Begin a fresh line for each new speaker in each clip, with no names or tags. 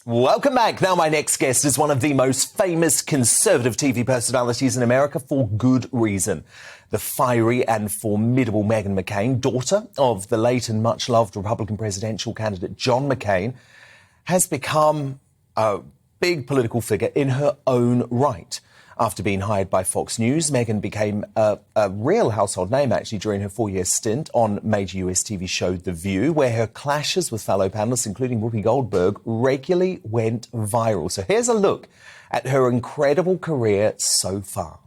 Welcome back. Now my next guest is one of the most famous conservative TV personalities in America for good reason. The fiery and formidable Meghan McCain, daughter of the late and much-loved Republican presidential candidate John McCain, has become a big political figure in her own right. After being hired by Fox News, Meghan became a real household name, actually, during her 4-year stint on major US TV show The View, where her clashes with fellow panellists, including Whoopi Goldberg, regularly went viral. So here's a look at her incredible career so far.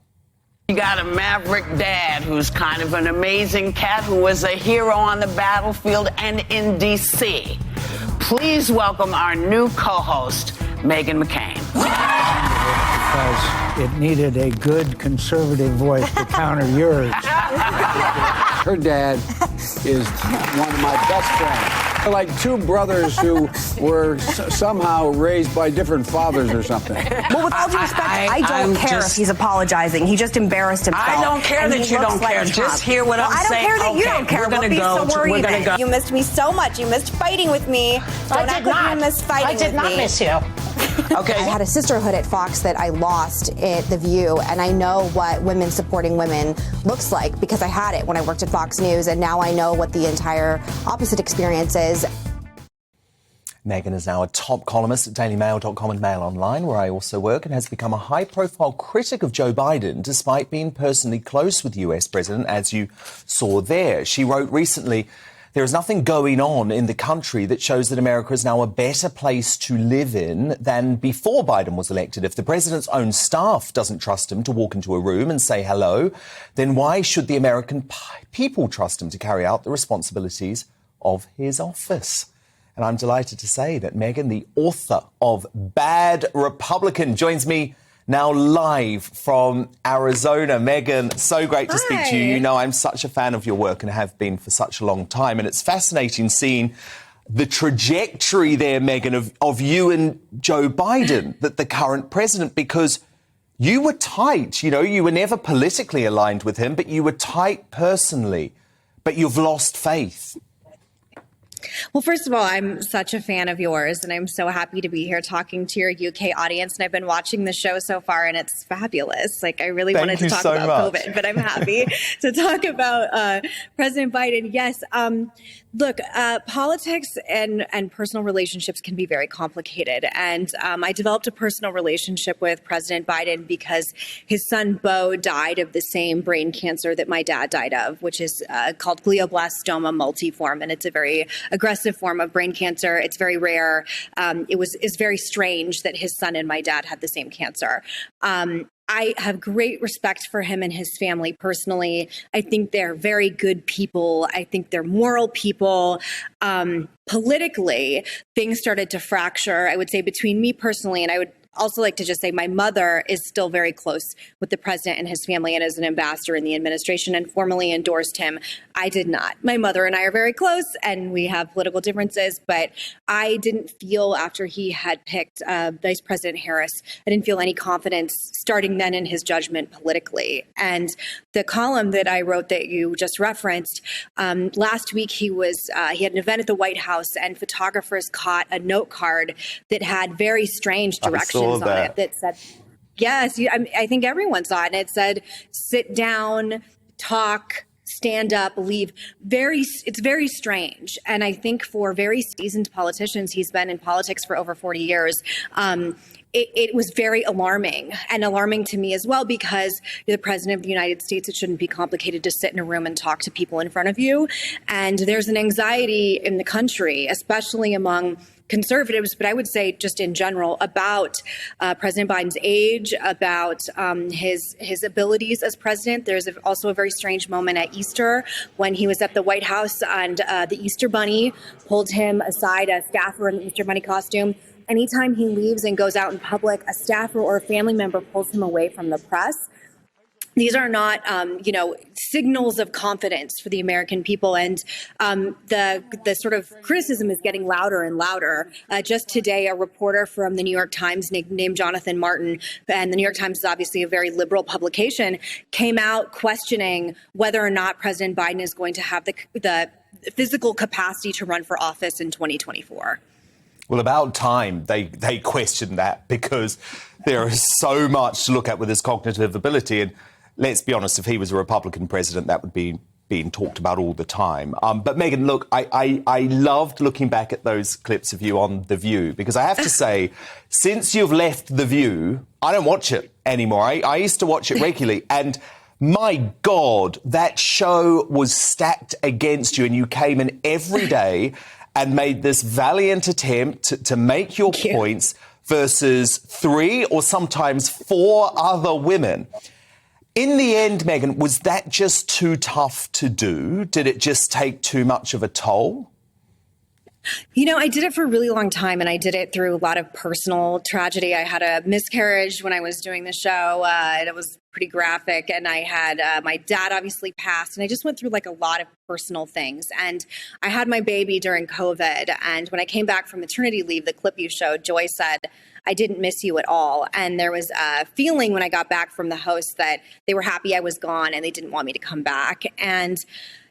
You got a maverick dad who's kind of an amazing cat who was a hero on the battlefield and in D.C. Please welcome our new co-host, Meghan McCain.
Because it needed a good conservative voice to counter yours.
Her dad is one of my best friends. They're like two brothers who were somehow raised by different fathers or something.
Well, with all due respect, I don't care if he's apologizing. He just embarrassed himself.
I don't care that you don't care. Just hear what I'm saying.
I don't care that you don't care.
We're going to
go.
We're going to go.
You missed me so much. You missed fighting with me. Don't act like you missed fighting with me.
I did not miss you. Okay.
I had a sisterhood at Fox that I lost at The View, and I know what women supporting women looks like because I had it when I worked at Fox News, and now I know what the entire opposite experience is.
Meghan is now a top columnist at dailymail.com and Mail Online, where I also work, and has become a high-profile critic of Joe Biden, despite being personally close with the US president, as you saw there. She wrote recently, "There is nothing going on in the country that shows that America is now a better place to live in than before Biden was elected. If the president's own staff doesn't trust him to walk into a room and say hello, then why should the American people trust him to carry out the responsibilities of his office?" And I'm delighted to say that Meghan, the author of Bad Republican, joins me now live from Arizona. Meghan, so great to speak to you. You know I'm such a fan of your work and have been for such a long time. And it's fascinating seeing the trajectory there, Meghan, of you and Joe Biden, that the current president, because you were tight. You know, you were never politically aligned with him, but you were tight personally. But you've lost faith.
Well, first of all, I'm such a fan of yours, and I'm so happy to be here talking to your UK audience. And I've been watching the show so far, and it's fabulous. Like, I really wanted to talk about COVID, but I'm happy to talk about President Biden. Yes. Look, politics and personal relationships can be very complicated. And I developed a personal relationship with President Biden because his son, Beau, died of the same brain cancer that my dad died of, which is called glioblastoma multiforme. And it's a very aggressive form of brain cancer. It's very rare. It's very strange that his son and my dad had the same cancer. I have great respect for him and his family personally. I think they're very good people. I think they're moral people. Politically, things started to fracture, I would say, between me personally, and I would also like to just say my mother is still very close with the president and his family and is an ambassador in the administration and formally endorsed him. I did not. My mother and I are very close and we have political differences, but I didn't feel after he had picked Vice President Harris, I didn't feel any confidence starting then in his judgment politically. And the column that I wrote that you just referenced, last week he had an event at the White House and photographers caught a note card that had very strange directions on it that said, yes, I think everyone saw it. And it said, sit down, talk, stand up, leave. It's very strange. And I think for very seasoned politicians, he's been in politics for over 40 years. It was very alarming and alarming to me as well, because you're the president of the United States. It shouldn't be complicated to sit in a room and talk to people in front of you. And there's an anxiety in the country, especially among conservatives, but I would say just in general, about President Biden's age, about his abilities as president. There's also a very strange moment at Easter when he was at the White House and the Easter Bunny pulled him aside, a staffer in the Easter Bunny costume. Anytime he leaves and goes out in public, a staffer or a family member pulls him away from the press. These are not, signals of confidence for the American people. And the sort of criticism is getting louder and louder. Just today, a reporter from the New York Times named Jonathan Martin, and the New York Times is obviously a very liberal publication, came out questioning whether or not President Biden is going to have the physical capacity to run for office in 2024.
Well, about time they questioned that, because there is so much to look at with his cognitive ability. And let's be honest, if he was a Republican president, that would be being talked about all the time. But Meghan, look, I loved looking back at those clips of you on The View, because I have to say, since you've left The View, I don't watch it anymore. I used to watch it regularly, and my God, that show was stacked against you, and you came in every day and made this valiant attempt to make your points versus 3 or sometimes 4 other women. In the end, Meghan, was that just too tough to do? Did it just take too much of a toll?
You know, I did it for a really long time, and I did it through a lot of personal tragedy. I had a miscarriage when I was doing the show, and it was pretty graphic. And I had my dad obviously passed, and I just went through like a lot of personal things. And I had my baby during COVID. And when I came back from maternity leave, the clip you showed, Joy said, "I didn't miss you at all." And there was a feeling when I got back from the host that they were happy I was gone and they didn't want me to come back. And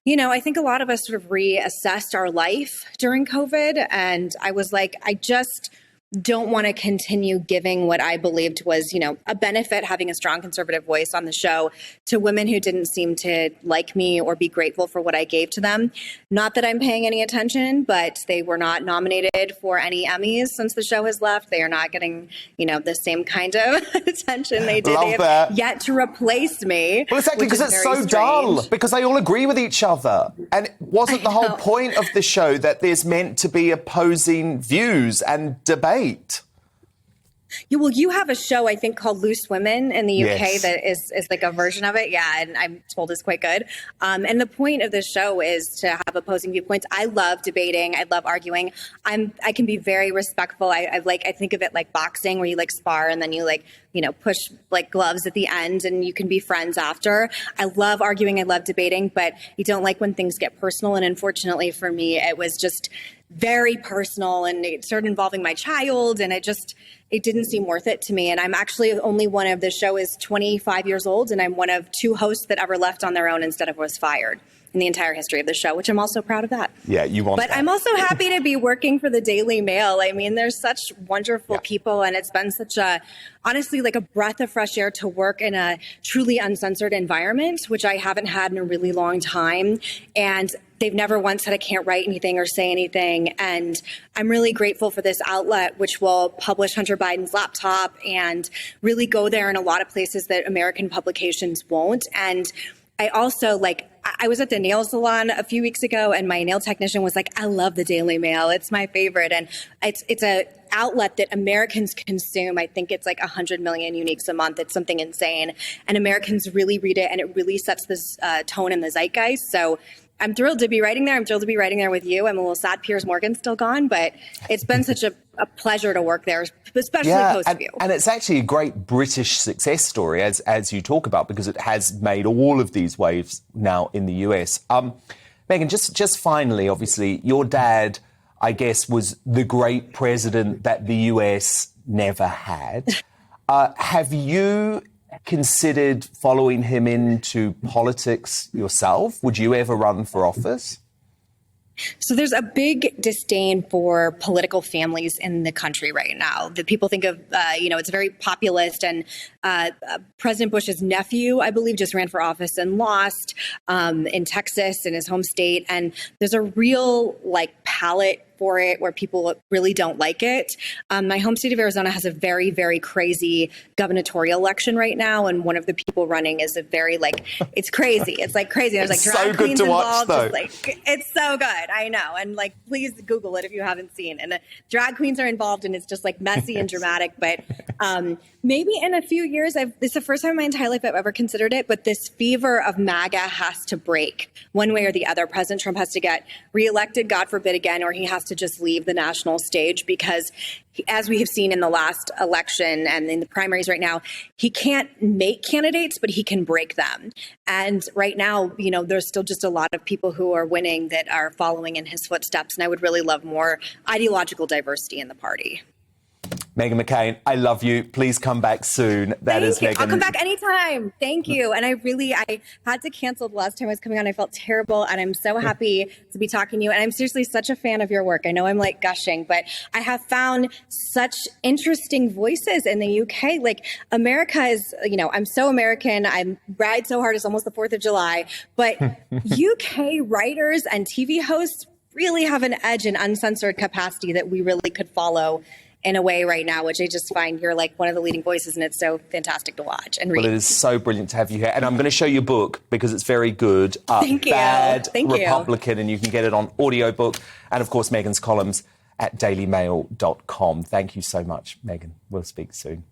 you know, I think a lot of us sort of reassessed our life during COVID. And I was like, I just don't want to continue giving what I believed was, you know, a benefit, having a strong conservative voice on the show, to women who didn't seem to like me or be grateful for what I gave to them. Not that I'm paying any attention, but they were not nominated for any Emmys since the show has left. They are not getting, you know, the same kind of attention they did.
Love
they have
that.
yet to replace me.
Well, exactly, because it's so dull, because they all agree with each other. And wasn't the whole point of the show that there's meant to be opposing views and debate?
Yeah, well, you have a show, I think, called Loose Women in the UK
Yes.
that is like a version of it. Yeah, and I'm told is quite good. And the point of the show is to have opposing viewpoints. I love debating. I love arguing. I can be very respectful. I think of it like boxing, where you like spar and then you like, you know, push like gloves at the end and you can be friends after. I love arguing. I love debating, but you don't like when things get personal. And unfortunately for me, it was just very personal, and it started involving my child, and it didn't seem worth it to me. And I'm actually only one of, the show is 25 years old, and I'm one of 2 hosts that ever left on their own instead of was fired in the entire history of the show, which I'm also proud of that.
Yeah, you want
But
that.
I'm also happy to be working for the Daily Mail. I mean, there's such wonderful people, and it's been such a, honestly, like a breath of fresh air to work in a truly uncensored environment, which I haven't had in a really long time. And they've never once said I can't write anything or say anything. And I'm really grateful for this outlet, which will publish Hunter Biden's laptop and really go there in a lot of places that American publications won't. And I also, like, I was at the nail salon a few weeks ago, and my nail technician was like, "I love the Daily Mail. It's my favorite." And it's a outlet that Americans consume. I think it's like 100 million uniques a month. It's something insane. And Americans really read it, and it really sets this tone in the zeitgeist. So I'm thrilled to be writing there. I'm thrilled to be writing there with you. I'm a little sad Piers Morgan's still gone, but it's been such a pleasure to work there, especially post-View.
And it's actually a great British success story, as you talk about, because it has made all of these waves now in the US. Meghan, just finally, obviously, your dad, I guess, was the great president that the US never had. Have you considered following him into politics yourself? Would you ever run for office?
So there's a big disdain for political families in the country right now. The people think of, it's very populist, and President Bush's nephew, I believe, just ran for office and lost in Texas, in his home state. And there's a real palate for it where people really don't like it. My home state of Arizona has a very, very crazy gubernatorial election right now. And one of the people running is a very it's crazy. It's crazy. There's
it's
drag
so
queens
good to watch,
involved.
though.
It's so good. I know. And please Google it if you haven't seen. And the drag queens are involved, and it's just messy and dramatic. But maybe in a few years, this is the first time in my entire life I've ever considered it. But this fever of MAGA has to break one way or the other. President Trump has to get reelected, God forbid again, or he has to just leave the national stage, because as we have seen in the last election and in the primaries right now, he can't make candidates, but he can break them. And right now, there's still just a lot of people who are winning that are following in his footsteps. And I would really love more ideological diversity in the party.
Meghan McCain, I love you. Please come back soon. That is Meghan.
I'll come back anytime. Thank you. And I had to cancel the last time I was coming on. I felt terrible. And I'm so happy to be talking to you. And I'm seriously such a fan of your work. I know I'm like gushing, but I have found such interesting voices in the UK. Like America is, I'm so American. I ride so hard. It's almost the 4th of July. But UK writers and TV hosts really have an edge in uncensored capacity that we really could follow in a way right now, which I just find you're like one of the leading voices, and it's so fantastic to watch and read.
Well, it is so brilliant to have you here. And I'm going to show you a book because it's very good.
Thank you.
Bad
Thank you.
Republican, and you can get it on audiobook. And, of course, Meghan's columns at dailymail.com. Thank you so much, Meghan. We'll speak soon.